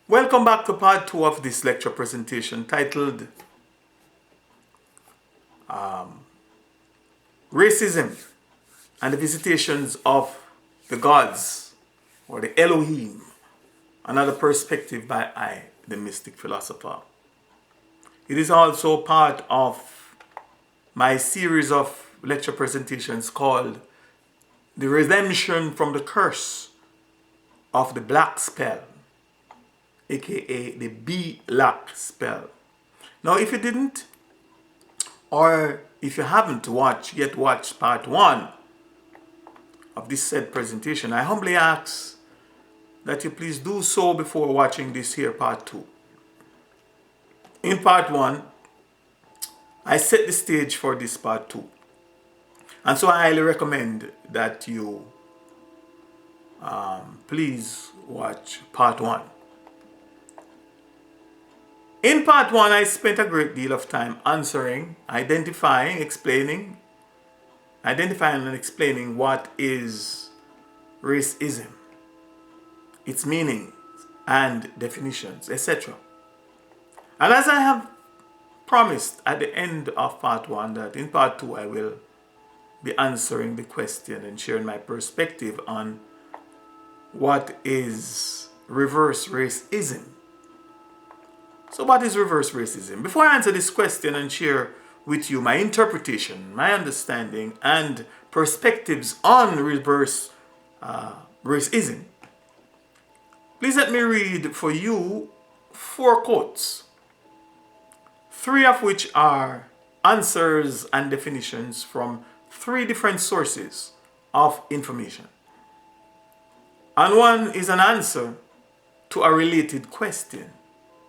Welcome back to part 2 of this lecture presentation titled Racism and the Visitations of the Gods, or the Elohim, another perspective by I, the mystic philosopher. It is also part of my series of lecture presentations called The Redemption from the Curse of the Black Spell, aka the B-Black Spell. Now, if you didn't, or if you haven't yet watched part 1 of this said presentation, I humbly ask that you please do so before watching this here part 2. In part 1, I set the stage for this part 2. And so I highly recommend that you please watch part 1. In part 1, I spent a great deal of time identifying and explaining what is racism, its meaning and definitions, etc. And as I have promised at the end of part 1, that in part 2 I will be answering the question and sharing my perspective on what is reverse racism. So what is reverse racism? Before I answer this question and share with you my interpretation, my understanding, and perspectives on reverse racism, please let me read for you 4 quotes, 3 of which are answers and definitions from 3 different sources of information. And 1 is an answer to a related question,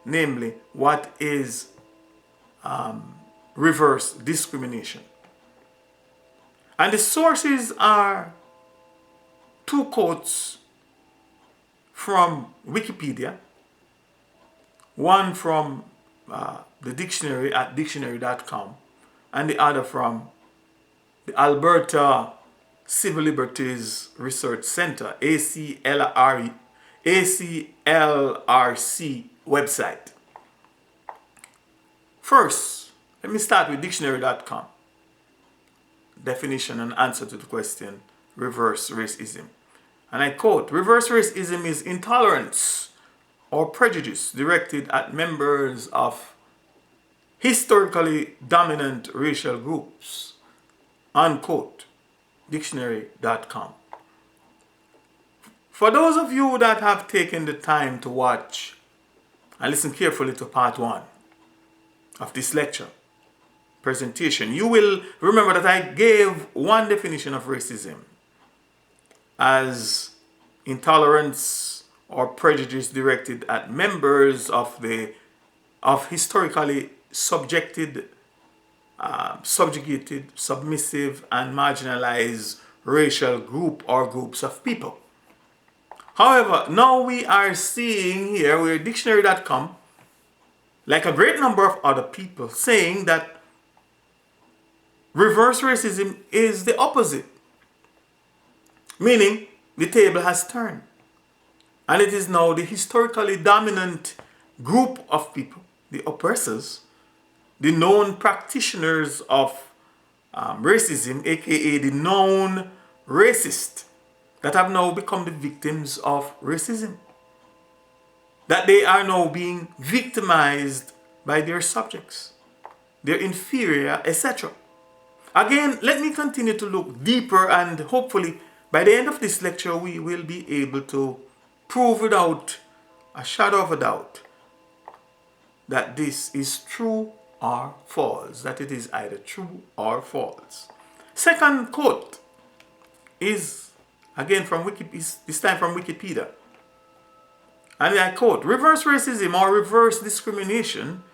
namely, what is reverse discrimination? And the sources are 2 quotes from Wikipedia, one from the dictionary at dictionary.com, and the other from the Alberta Civil Liberties Research Center, ACLRC website. First, let me start with dictionary.com. Definition and answer to the question, reverse racism. And I quote, reverse racism is intolerance or prejudice directed at members of historically dominant racial groups. Unquote. Dictionary.com. For those of you that have taken the time to watch and listen carefully to part 1 of this lecture presentation, you will remember that I gave one definition of racism as intolerance or prejudice directed at members of historically subjugated, submissive, and marginalized racial group or groups of people. However, now we are seeing here, we're dictionary.com, like a great number of other people, saying that reverse racism is the opposite. Meaning, the table has turned. And it is now the historically dominant group of people, the oppressors, the known practitioners of racism, aka the known racist, that have now become the victims of racism. That they are now being victimized by their subjects, their inferior, etc. Again, let me continue to look deeper, and hopefully by the end of this lecture we will be able to prove without a shadow of a doubt that this is true or false, that it is either true or false. Second quote is again from this time from Wikipedia. And I quote, reverse racism or reverse discrimination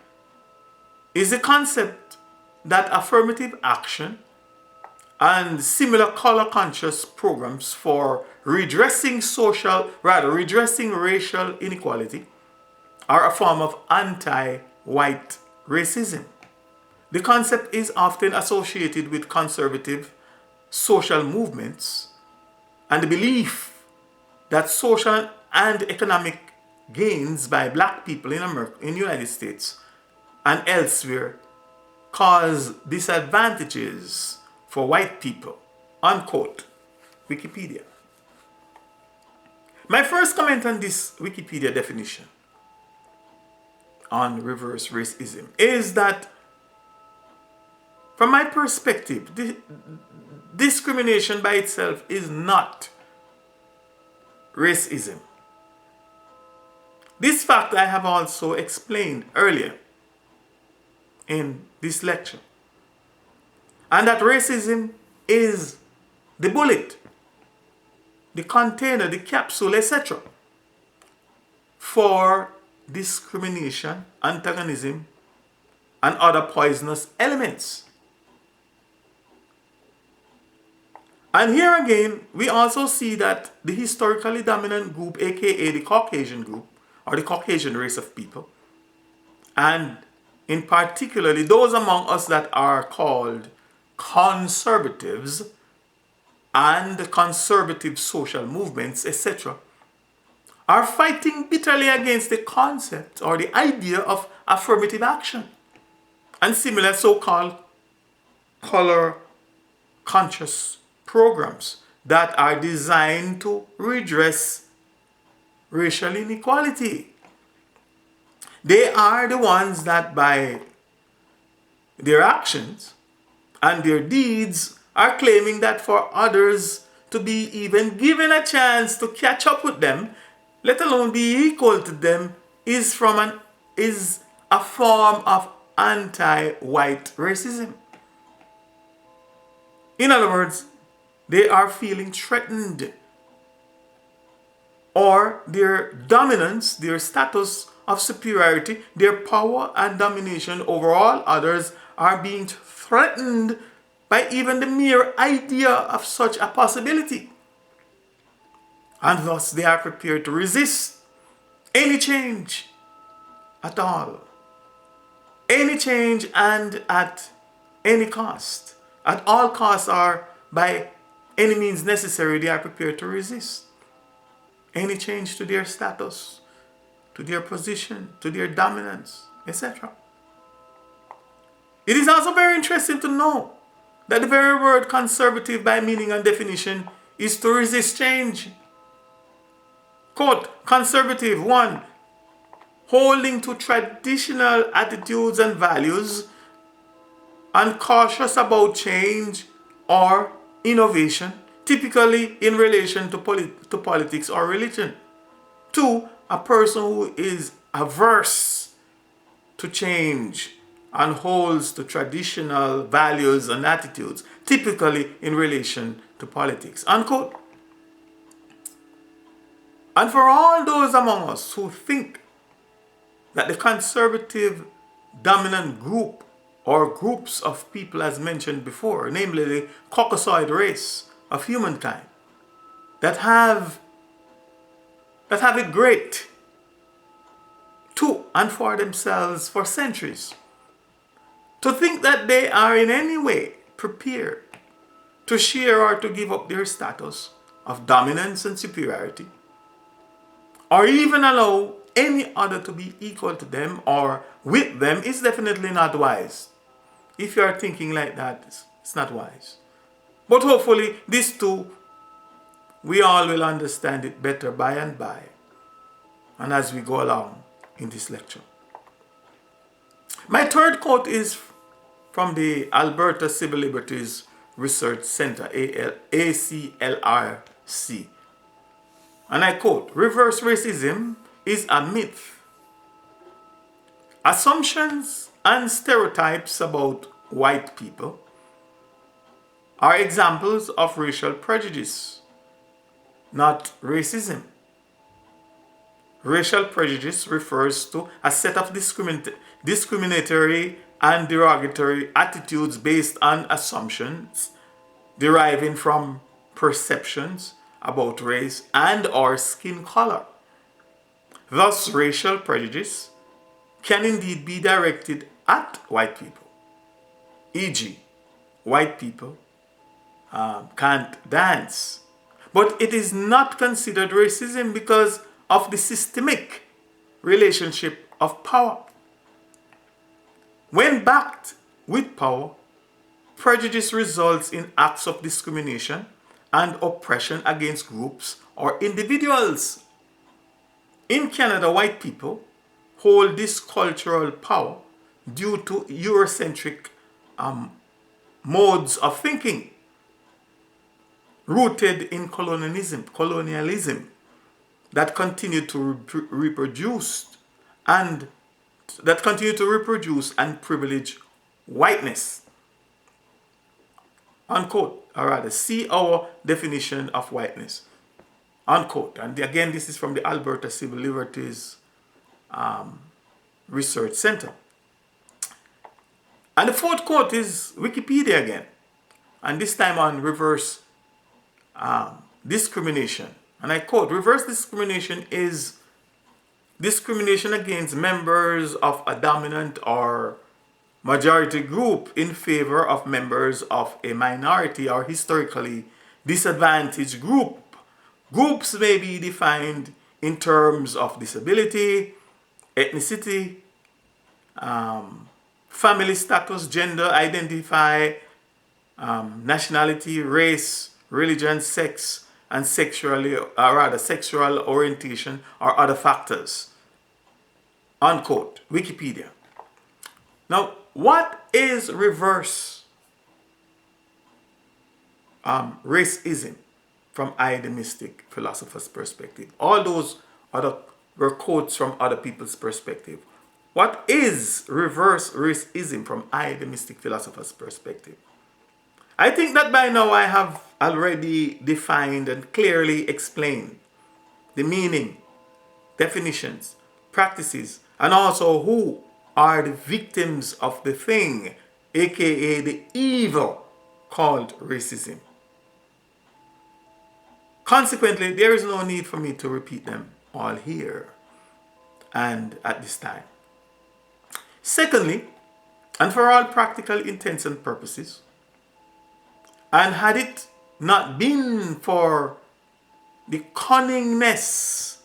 is the concept that affirmative action and similar color-conscious programs for redressing racial inequality are a form of anti-white racism. The concept is often associated with conservative social movements and the belief that social and economic gains by black people in America, in the United States and elsewhere cause disadvantages for white people. Unquote. Wikipedia. My first comment on this Wikipedia definition on reverse racism is that, from my perspective, discrimination by itself is not racism. This fact I have also explained earlier in this lecture. And that racism is the bullet, the container, the capsule, etc. for discrimination, antagonism, and other poisonous elements. And here again, we also see that the historically dominant group, aka the Caucasian group, or the Caucasian race of people, and in particularly those among us that are called conservatives and conservative social movements, etc., are fighting bitterly against the concept or the idea of affirmative action and similar so-called color conscious programs that are designed to redress racial inequality. They are the ones that by their actions and their deeds are claiming that for others to be even given a chance to catch up with them, let alone be equal to them, is a form of anti-white racism. In other words, they are feeling threatened, or their dominance, their status of superiority, their power and domination over all others are being threatened by even the mere idea of such a possibility. And thus they are prepared to resist any change at all. Any change and at any cost. At all costs, or by any means necessary, they are prepared to resist any change to their status, to their position, to their dominance, etc. It is also very interesting to know that the very word conservative by meaning and definition is to resist change. Quote, conservative, one, holding to traditional attitudes and values and cautious about change or innovation, typically in relation to politics or religion. Two, a person who is averse to change and holds to traditional values and attitudes, typically in relation to politics. Unquote. And for all those among us who think that the conservative dominant group or groups of people as mentioned before, namely the Caucasoid race of humankind, that have it great to and for themselves for centuries, to think that they are in any way prepared to share or to give up their status of dominance and superiority, or even allow any other to be equal to them or with them, is definitely not wise. If you are thinking like that, it's not wise. But hopefully this too, we all will understand it better by and by, and as we go along in this lecture. My third quote is from the Alberta Civil Liberties Research Center, ACLRC. And I quote, reverse racism is a myth. Assumptions and stereotypes about white people are examples of racial prejudice, not racism. Racial prejudice refers to a set of discriminatory and derogatory attitudes based on assumptions deriving from perceptions about race and or skin color. Thus, racial prejudice can indeed be directed at white people. E.g., white people can't dance. But it is not considered racism because of the systemic relationship of power. When backed with power, prejudice results in acts of discrimination and oppression against groups or individuals. In Canada, white people hold this cultural power due to Eurocentric modes of thinking rooted in colonialism that continue to reproduce and privilege whiteness. Unquote, or rather, see our definition of whiteness. Unquote. And again, this is from the Alberta Civil Liberties Research Center. And the fourth quote is Wikipedia again. And this time on reverse discrimination. And I quote, reverse discrimination is discrimination against members of a dominant or majority group in favor of members of a minority or historically disadvantaged group. Groups may be defined in terms of disability, ethnicity, family status, gender, nationality, race, religion, sex, and sexual orientation or other factors. Unquote. Wikipedia. Now, what is reverse racism from I, the mystic philosopher's perspective? All those were quotes from other people's perspective. What is reverse racism from I, the mystic philosopher's perspective? I think that by now I have already defined and clearly explained the meaning, definitions, practices, and also who are the victims of the thing, aka the evil called racism. Consequently, there is no need for me to repeat them all here and at this time. Secondly, and for all practical intents and purposes, and had it not been for the cunningness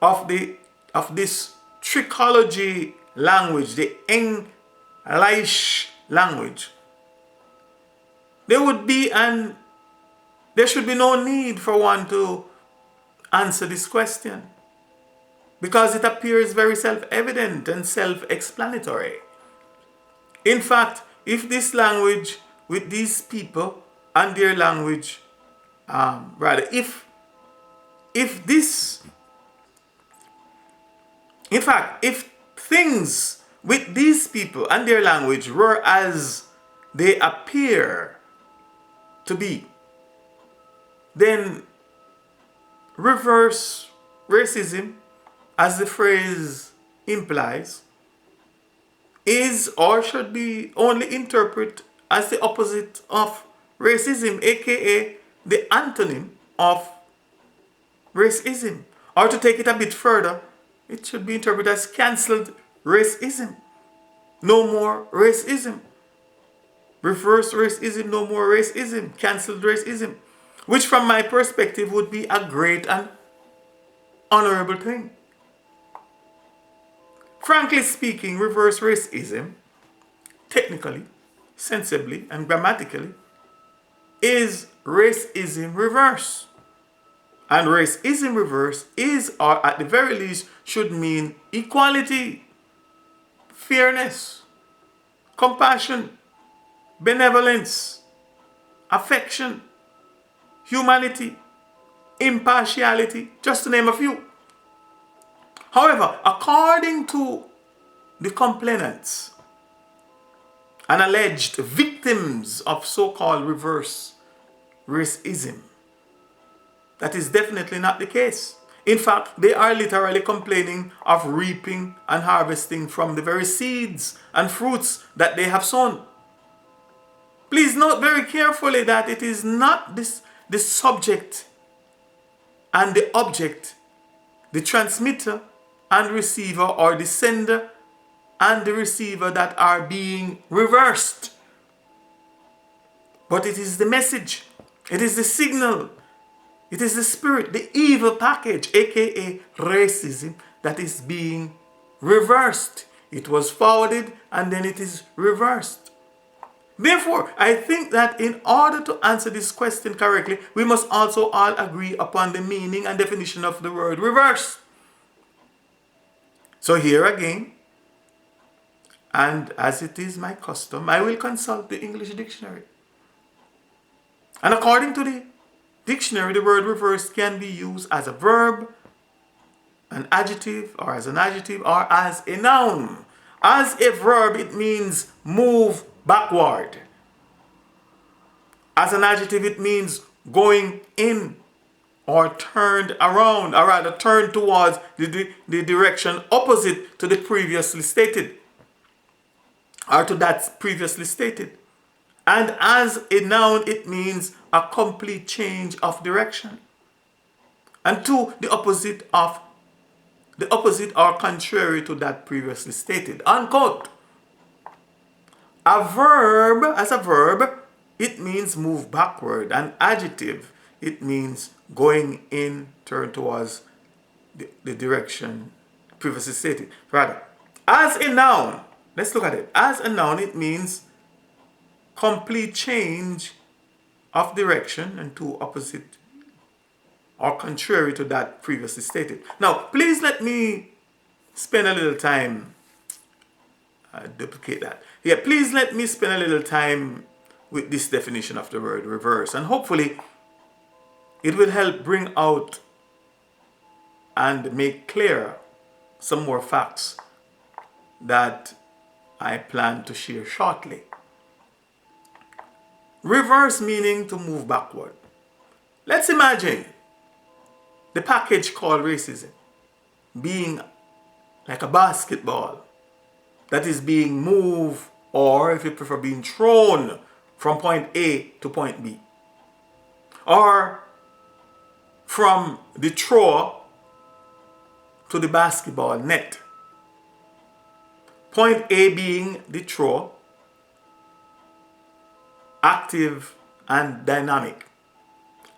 of this trichology language, the English language, there should be no need for one to answer this question, because it appears very self-evident and self-explanatory. In fact, if this language with these people and their language, if things with these people and their language were as they appear to be, then reverse racism, as the phrase implies, is or should be only interpreted as the opposite of racism, aka the antonym of racism. Or to take it a bit further, it should be interpreted as cancelled racism. No more racism. Reverse racism, no more racism. Cancelled racism. Which from my perspective would be a great and honorable thing. Frankly speaking, reverse racism, technically, sensibly, and grammatically, is racism reverse. And racism reverse is, or at the very least, should mean equality, fairness, compassion, benevolence, affection, humanity, impartiality, just to name a few. However, according to the complainants and alleged victims of so-called reverse racism, that is definitely not the case. In fact, they are literally complaining of reaping and harvesting from the very seeds and fruits that they have sown. Please note very carefully that it is not the subject and the object, the transmitter and receiver, or the sender and the receiver that are being reversed. But it is the message, it is the signal, It is the spirit, the evil package, aka racism, that is being reversed. It was forwarded and then it is reversed. Therefore, I think that in order to answer this question correctly, we must also all agree upon the meaning and definition of the word reverse. So here again, and as it is my custom, I will consult the English dictionary. And according to the dictionary, the word reverse can be used as a verb, an adjective, or as a noun. As a verb, it means move backward. As an adjective, it means going in or turned around, or rather turned towards the direction opposite to the previously stated, or to that previously stated. And as a noun, it means a complete change of direction. And two, the opposite or contrary to that previously stated. Unquote. As a verb, it means move backward. An adjective, it means going in, turn towards the direction previously stated. Rather, as a noun, let's look at it. As a noun, it means complete change of direction, and two, opposite or contrary to that previously stated. Now, please let me spend a little time, duplicate that. Yeah, please let me spend a little time with this definition of the word reverse, and hopefully it will help bring out and make clear some more facts that I plan to share shortly. Reverse meaning to move backward. Let's imagine the package called racism being like a basketball that is being moved, or if you prefer, being thrown from point A to point B, or from the thrower to the basketball net. Point A being the throw, active and dynamic,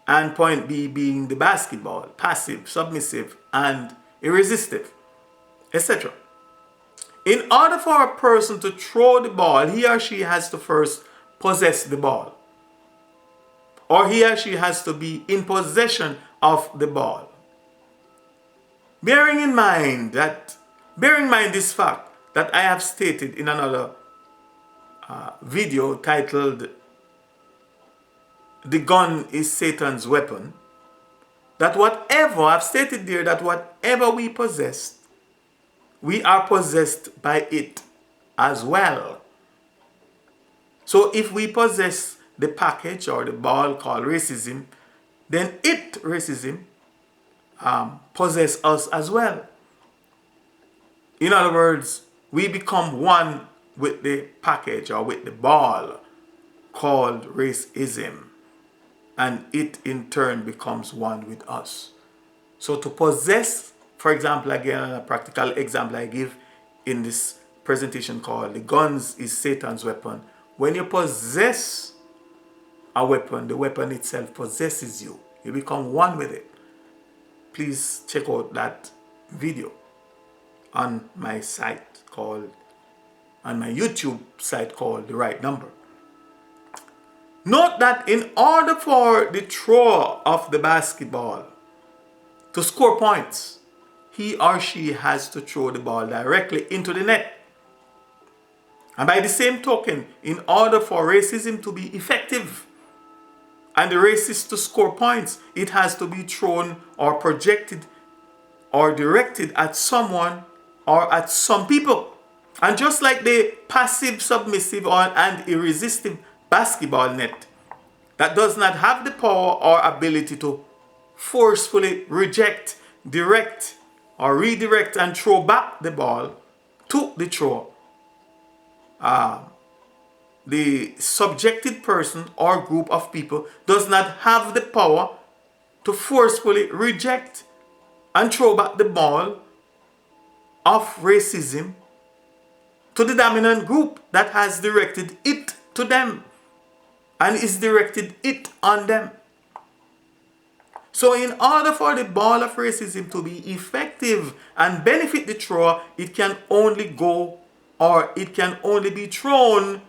and point B being the basketball, passive, submissive, and irresistible, etc. In order for a person to throw the ball, he or she has to first possess the ball, or he or she has to be in possession of the ball. Bearing in mind this fact that I have stated in another video titled "The Gun is Satan's Weapon," that I've stated there that whatever we possess, we are possessed by it as well. So if we possess the package or the ball called racism, then racism, possess us as well. In other words, we become one with the package or with the ball called racism, and it in turn becomes one with us. So to possess, for example, again, a practical example I give in this presentation called "The Guns is Satan's Weapon." When you possess a weapon, the weapon itself possesses you. You become one with it. Please check out that video on my YouTube site called The Right Number. Note that in order for the thrower of the basketball to score points, he or she has to throw the ball directly into the net. And by the same token, in order for racism to be effective and the racist to score points, it has to be thrown or projected or directed at someone or at some people. And just like the passive, submissive, and irresistible basketball net that does not have the power or ability to forcefully reject, direct, or redirect and throw back the ball to the thrower, the subjected person or group of people does not have the power to forcefully reject and throw back the ball of racism to the dominant group that has directed it to them and is directed it on them. So in order for the ball of racism to be effective and benefit the thrower, it can only go, or it can only be thrown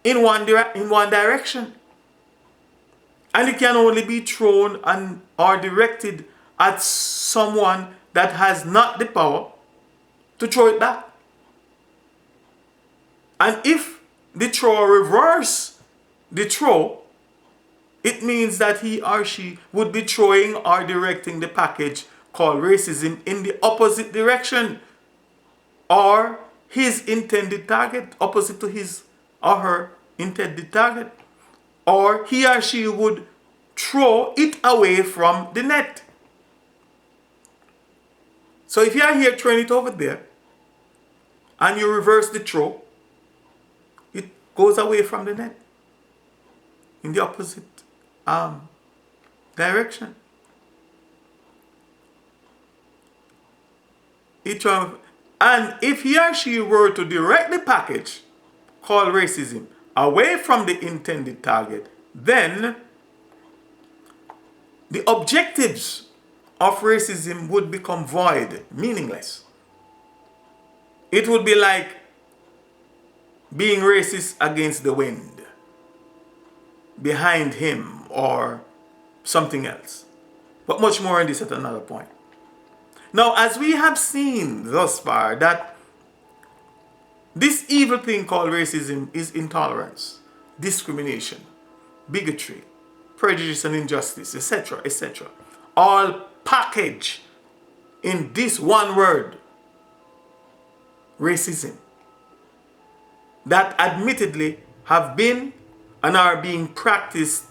in one direction. And it can only be thrown or directed at someone that has not the power to throw it back. And if the thrower reverse the throw, it means that he or she would be throwing or directing the package called racism in the opposite direction, or his intended target, opposite to his or her intended target, or he or she would throw it away from the net. So if you are here throwing it over there and you reverse the throw, it goes away from the net in the opposite direction. And if he or she were to direct the package called racism away from the intended target, then the objectives of racism would become void, meaningless. It would be like being racist against the wind, behind him, or something else. But much more on this at another point. Now, as we have seen thus far, that this evil thing called racism is intolerance, discrimination, bigotry, prejudice and injustice, etc., etc. All packaged in this one word, racism, that admittedly have been and are being practiced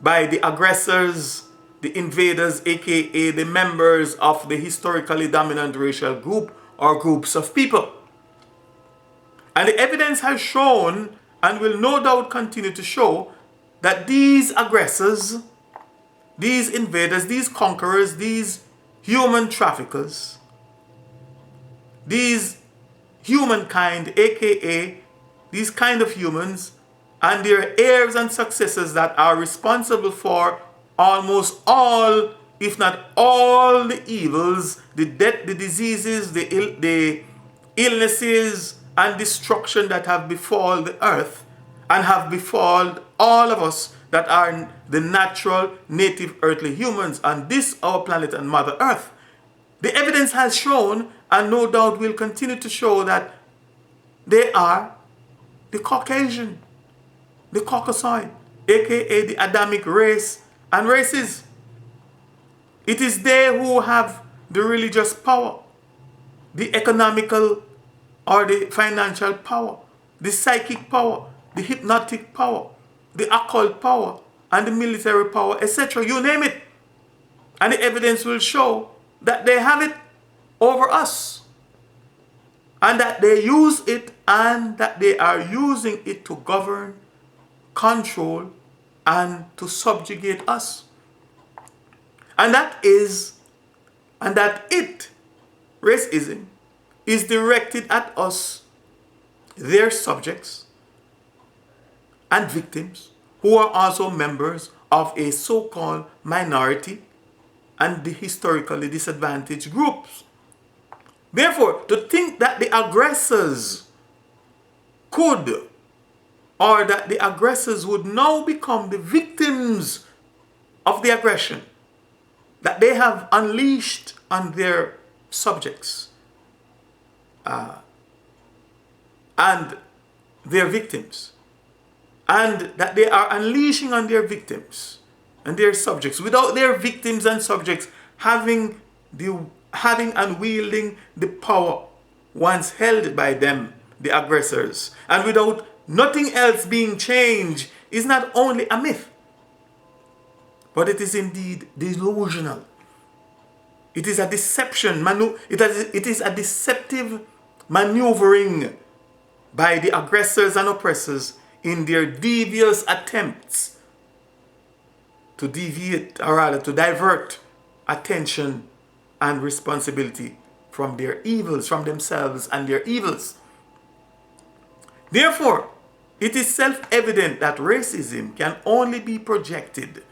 by the aggressors, the invaders, aka the members of the historically dominant racial group or groups of people. And the evidence has shown, and will no doubt continue to show, that these aggressors, these invaders, these conquerors, these human traffickers, these humankind, aka these kind of humans, and their heirs and successors that are responsible for almost all, if not all, the evils, the death, the diseases, the illnesses and destruction that have befallen the earth and have befallen all of us that are the natural, native, earthly humans on this, our planet and Mother Earth. The evidence has shown, and no doubt will continue to show, that they are the Caucasian, the Caucasoid, aka the Adamic race and races. It is they who have the religious power, the economical or the financial power, the psychic power, the hypnotic power, the occult power, and the military power, etc. You name it. And the evidence will show that they have it over us, and that they use it, and that they are using it to govern, control, and to subjugate us. And that racism, is directed at us, their subjects and victims, who are also members of a so-called minority and the historically disadvantaged groups. Therefore, to think that the aggressors could, or that the aggressors would now become the victims of the aggression that they have unleashed on their subjects and their victims, and that they are unleashing on their victims and their subjects, without their victims and subjects having and wielding the power once held by them, the aggressors, and without nothing else being changed, is not only a myth, but it is indeed delusional. It is a deception. It is a deceptive maneuvering by the aggressors and oppressors in their devious attempts to deviate, or rather to divert attention and responsibility from their evils, from themselves and their evils. Therefore, it is self-evident that racism can only be projected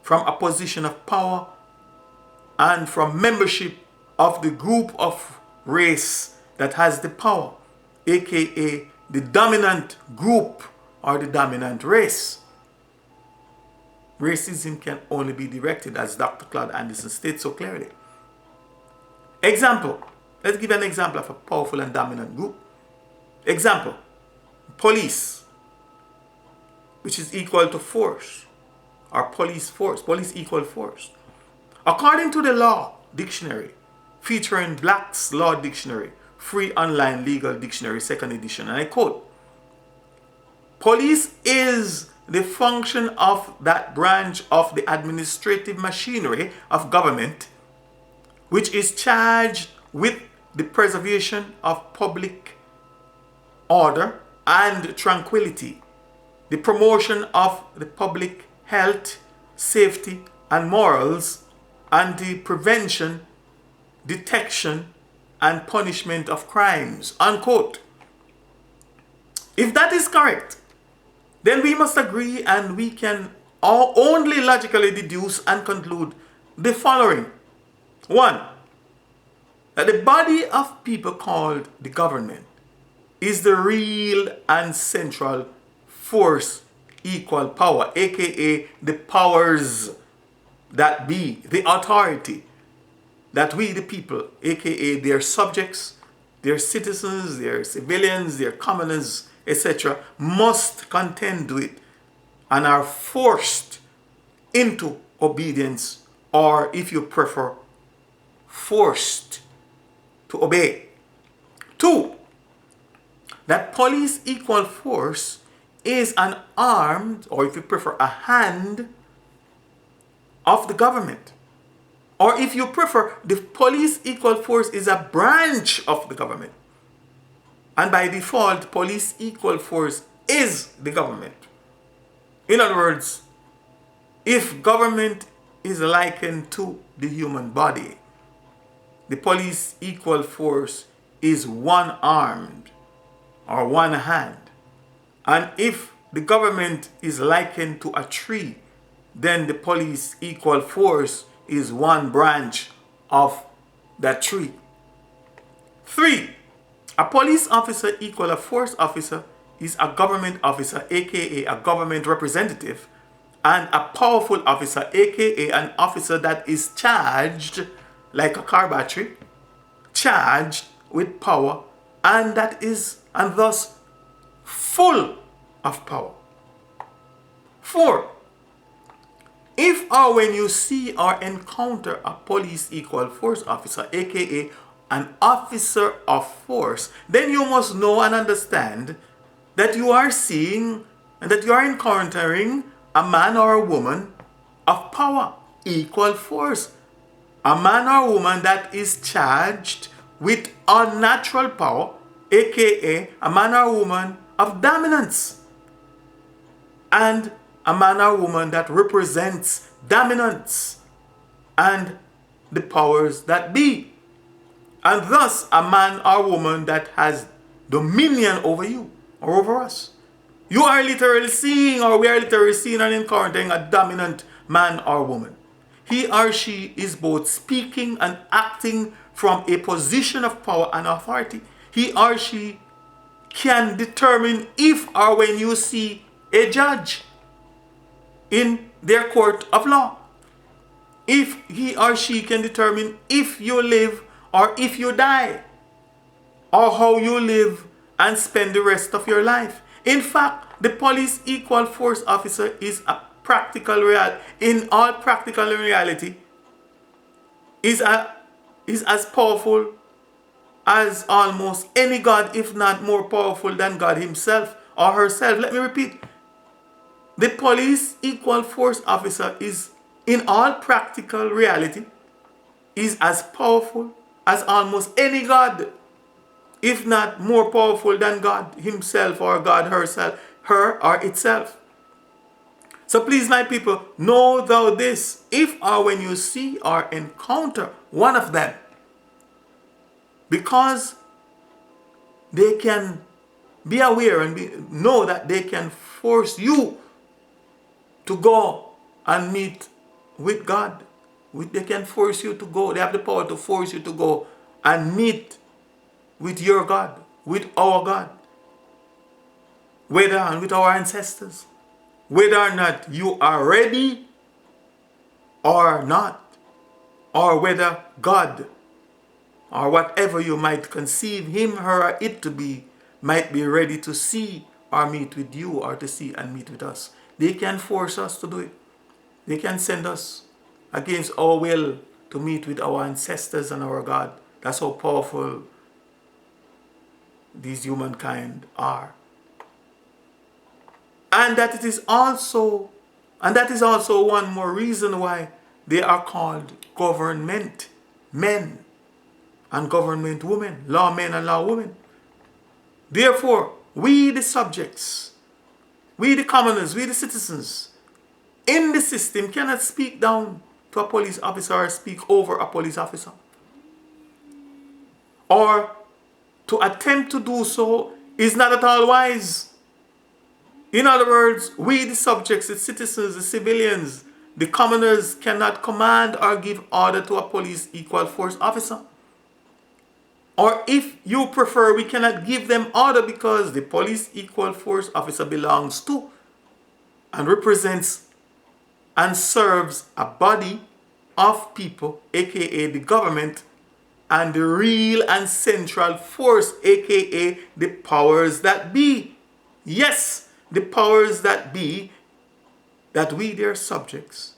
from a position of power and from membership of the group of race that has the power, aka the dominant group or the dominant race. Racism can only be directed, as Dr. Claude Anderson states so clearly. Example. Let's give an example of a powerful and dominant group. Example. Police, which is equal to force, or police force. Police equal force. According to the law dictionary, featuring Black's Law Dictionary, free online legal dictionary, 2nd edition, and I quote, police is the function of that branch of the administrative machinery of government which is charged with the preservation of public order and tranquility, the promotion of the public health, safety, and morals, and the prevention, detection, and punishment of crimes, unquote. If that is correct, then we must agree and we can only logically deduce and conclude the following. 1. That the body of people called the government is the real and central force equal power, aka the powers that be, the authority that we the people, aka their subjects, their citizens, their civilians, their commoners, etc., must contend with and are forced into obedience, or if you prefer, forced to obey. 2. That police equal force is an arm, or if you prefer, a hand of the government. Or if you prefer, the police equal force is a branch of the government. And by default, police equal force is the government. In other words, if government is likened to the human body, the police equal force is one-armed or one hand. And if the government is likened to a tree, then the police equal force is one branch of that tree. 3. A police officer equal a force officer is a government officer, aka a government representative, and a powerful officer, aka an officer that is charged, like a car battery, charged with power, and thus full of power. 4. If or when you see or encounter a police equal force officer, aka an officer of force, then you must know and understand that you are seeing and that you are encountering a man or a woman of power, equal force. A man or woman that is charged with unnatural power, aka a man or woman of dominance, and a man or woman that represents dominance and the powers that be, and thus a man or woman that has dominion over you or over us. You are literally seeing, or we are literally seeing and encountering a dominant man or woman. He or she is both speaking and acting from a position of power and authority. He or she can determine if or when you see a judge in their court of law. If he or she can determine if you live or if you die, or how you live and spend the rest of your life. In fact, the police equal force officer is a practical reality. In all practical reality, is as powerful as almost any God, if not more powerful than God himself or herself. Let me repeat. The police equal force officer is, in all practical reality, is as powerful as almost any God, if not more powerful than God himself or God herself, her or itself. So please, my people, know thou this, if or when you see or encounter one of them, because they can be aware and know that they can force you to go and meet with God. They can force you to go. They have the power to force you to go and meet with your God, with our God, whether and with our ancestors, whether or not you are ready or not, or whether God or whatever you might conceive him, her, or it to be, might be ready to see or meet with you, or to see and meet with us. They can force us to do it. They can send us against our will to meet with our ancestors and our God. That's how powerful these humankind are. And that is also one more reason why they are called government men and government women, law men and law women. Therefore, we the subjects, we the commoners, we the citizens in the system cannot speak down to a police officer or speak over a police officer. Or to attempt to do so is not at all wise. In other words, we the subjects, the citizens, the civilians, the commoners cannot command or give order to a police equal force officer. Or if you prefer, we cannot give them order because the police equal force officer belongs to and represents and serves a body of people, aka the government, and the real and central force, aka the powers that be. Yes, the powers that be, that we, their subjects,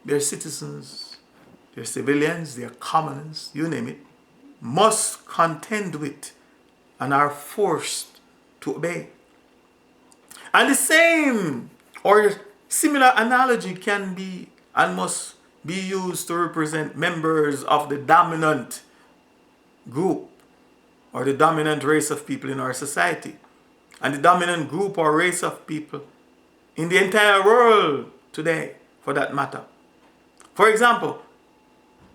their citizens, their civilians, their commoners, you name it, must contend with and are forced to obey. And the same or similar analogy can be and must be used to represent members of the dominant group or the dominant race of people in our society, and the dominant group or race of people in the entire world today, for that matter. For example,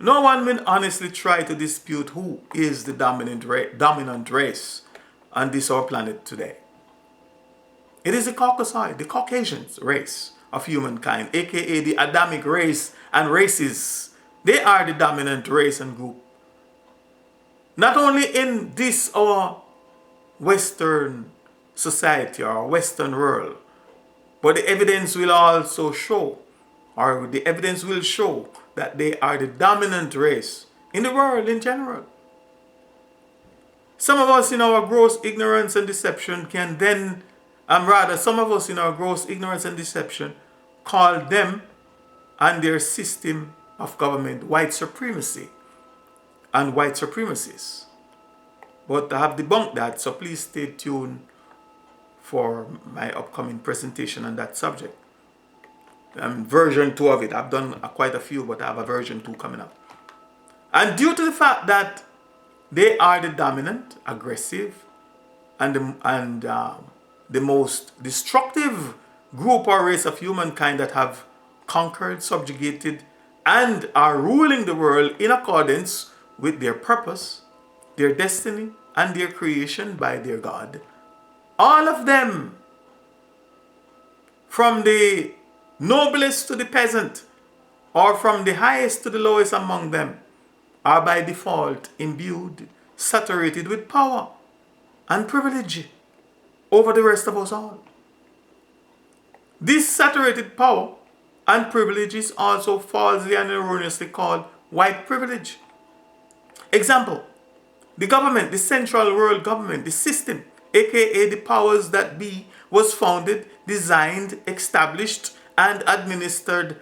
no one will honestly try to dispute who is the dominant race on this our planet today. It is the Caucasoid, the Caucasian race of humankind, aka the Adamic race and races. They are the dominant race and group. Not only in this our Western society or Western world, but the evidence will also show, or the evidence will show, that they are the dominant race in the world in general. Some of us in our gross ignorance and deception can then, some of us in our gross ignorance and deception call them and their system of government white supremacy and white supremacists. But I have debunked that, so please stay tuned for my upcoming presentation on that subject. Version 2 of it. I've done quite a few, but I have a version 2 coming up. And due to the fact that they are the dominant, aggressive, and the most destructive group or race of humankind that have conquered, subjugated, and are ruling the world in accordance with their purpose, their destiny, and their creation by their God, all of them, from the noblest to the peasant, or from the highest to the lowest among them, are by default imbued, saturated with power and privilege over the rest of us all. This saturated power and privilege is also falsely and erroneously called white privilege. Example, the government, the central world government, the system, aka the powers that be, was founded, designed, established, and administered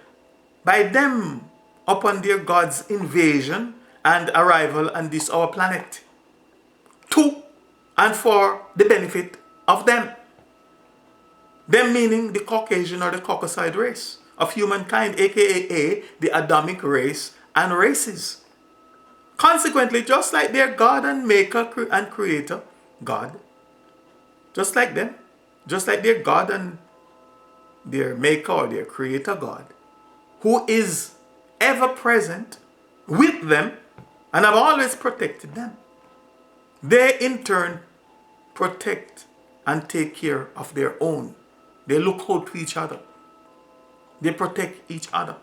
by them upon their God's invasion and arrival on this our planet, to and for the benefit of them. Them meaning the Caucasian or the Caucasoid race of humankind, aka the Adamic race and races. Consequently, just like their God and Maker and Creator, God, just like them, just like their God and their Maker or their Creator God, who is ever present with them and have always protected them, they in turn protect and take care of their own. They look out to each other. They protect each other.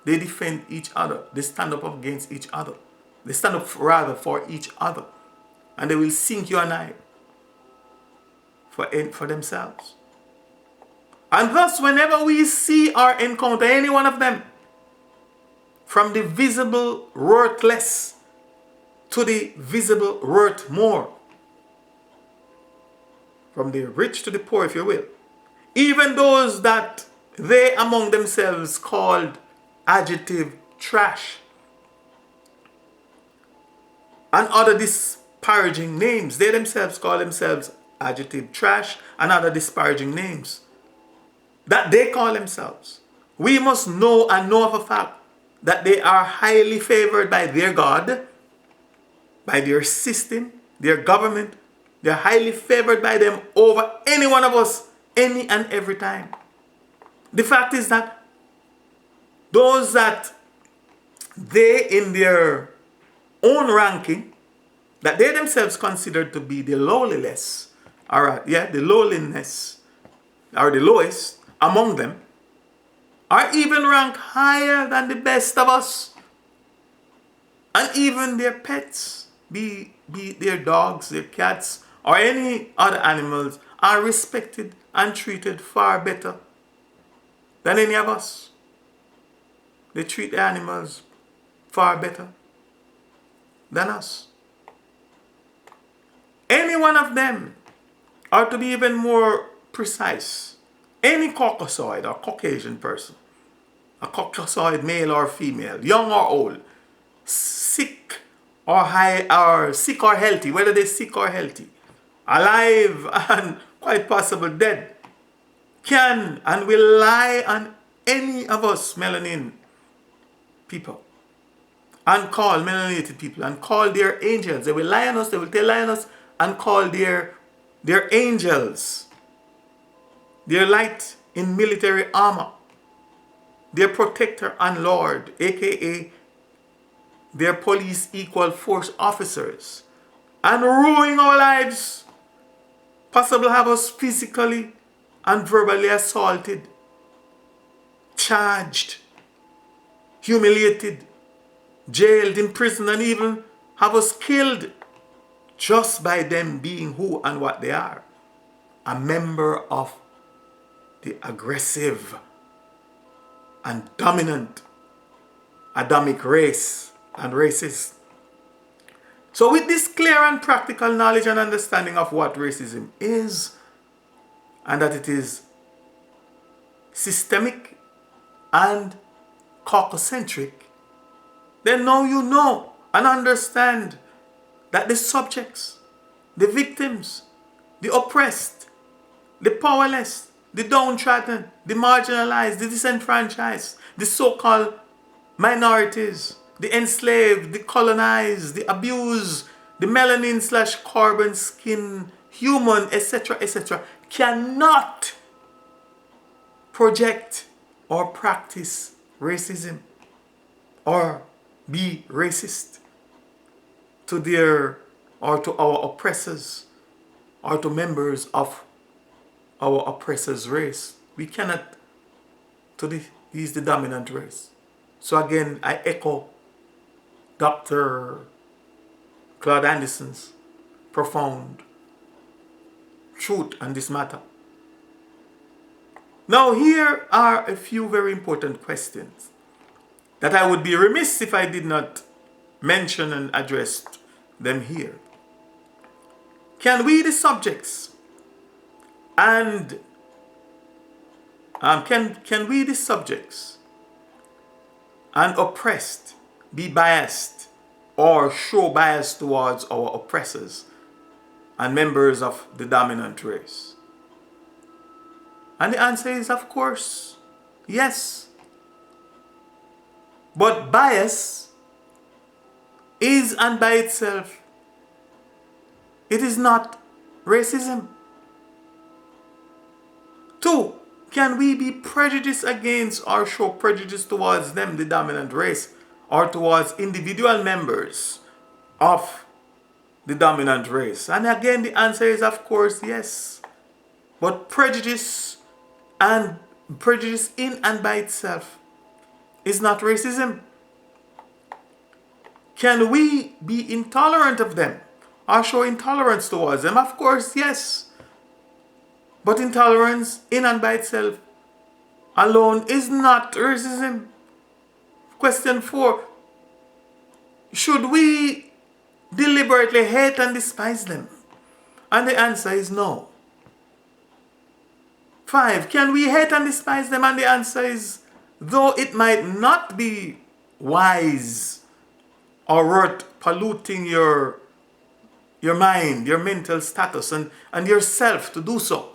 They defend each other. They stand up against each other. They stand up rather for each other. And they will sink you and I for themselves. And thus, whenever we see or encounter any one of them, from the visible worthless to the visible worth more, from the rich to the poor, if you will, even those that they among themselves called adjective trash and other disparaging names, they themselves call themselves adjective trash and other disparaging names that they call themselves. We must know and know of a fact that they are highly favored by their God, by their system, their government. They're highly favored by them over any one of us, any and every time. The fact is that those that they in their own ranking, that they themselves considered to be the lowliness, the lowliness, or the lowest among them, are even ranked higher than the best of us. And even their pets, be their dogs, their cats, or any other animals, are respected and treated far better than any of us. They treat the animals far better than us. Any one of them, or to be even more precise, any Caucasoid or Caucasian person, a Caucasoid male or female, young or old, sick or sick or healthy, whether they're sick or healthy, alive and quite possible dead, can and will lie on any of us melanin people and call melanated people and call their angels. They will lie on us, they will lie on us and call their angels, their light in military armor, their protector and Lord, aka their police equal force officers, and ruining our lives, possibly have us physically and verbally assaulted, charged, humiliated, jailed, imprisoned, and even have us killed just by them being who and what they are, a member of the aggressive and dominant Adamic race and races. So with this clear and practical knowledge and understanding of what racism is, and that it is systemic and caucacentric, then now you know and understand that the subjects, the victims, the oppressed, the powerless, the downtrodden, the marginalized, the disenfranchised, the so-called minorities, the enslaved, the colonized, the abused, the melanin/carbon skin, human, etc., cannot project or practice racism or be racist to their or to our oppressors or to members of our oppressors' race. We cannot he's the dominant race. So again, I echo Dr. Claude Anderson's profound truth on this matter. Now here are a few very important questions that I would be remiss if I did not mention and address them here. Can we, the subjects, and can we, the subjects and oppressed, be biased or show bias towards our oppressors and members of the dominant race? And the answer is, of course, yes. But bias is, and by itself, it is not racism. 2, can we be prejudiced against or show prejudice towards them, the dominant race, or towards individual members of the dominant race? And again, the answer is, of course, yes. But prejudice in and by itself is not racism. Can we be intolerant of them or show intolerance towards them? Of course, yes. But intolerance in and by itself alone is not racism. Question 4. Should we deliberately hate and despise them? And the answer is no. 5. Can we hate and despise them? And the answer is, though it might not be wise or worth polluting your mind, your mental status, and yourself to do so.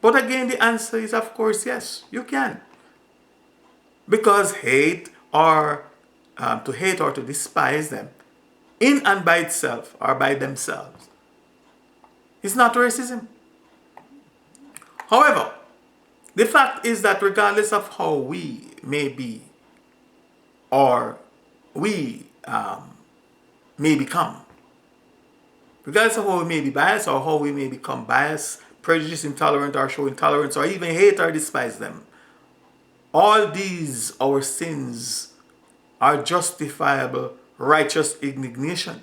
But again, the answer is, of course, yes, you can. Because hate or to hate or to despise them in and by itself or by themselves is not racism. However, the fact is that regardless of how we may be or we may become, regardless of how we may be biased or how we may become biased, prejudiced, intolerant, or show intolerance, or even hate or despise them, all these our sins are justifiable, righteous indignation,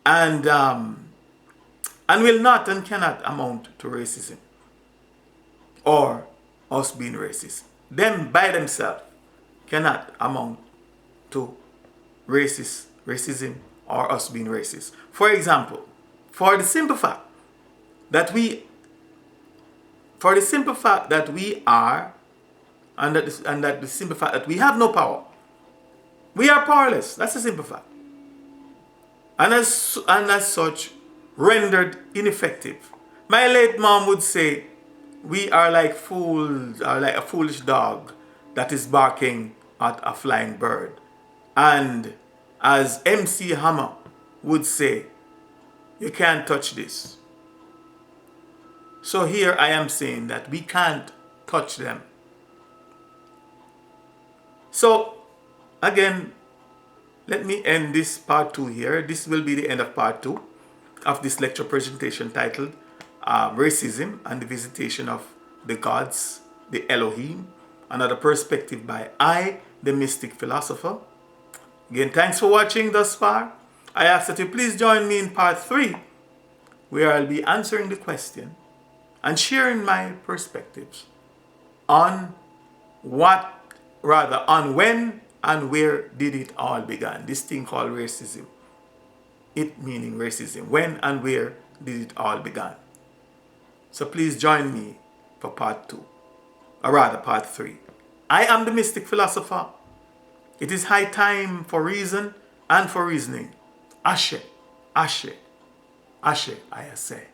and will not and cannot amount to racism or us being racist. Them by themselves cannot amount to racism or us being racist. For example, for the simple fact that we are, and that the simple fact that we have no power, we are powerless. That's the simple fact. And as such, rendered ineffective. My late mom would say, we are like fools, or like a foolish dog that is barking at a flying bird. And as MC Hammer would say, you can't touch this. So here I am saying that we can't touch them. So again, let me end this part 2 here. This will be the end of part 2 of this lecture presentation titled Racism and the Visitation of the Gods, the Elohim, another perspective by I, the Mystic Philosopher. Again, thanks for watching thus far. I ask that you please join me in part 3, where I'll be answering the question and sharing my perspectives on on when and where did it all begin. This thing called racism. It meaning racism. When and where did it all begin? So please join me for part 2, or rather part 3. I am the Mystic Philosopher. It is high time for reason and for reasoning. Ashe, Ashe, Ashe, I say.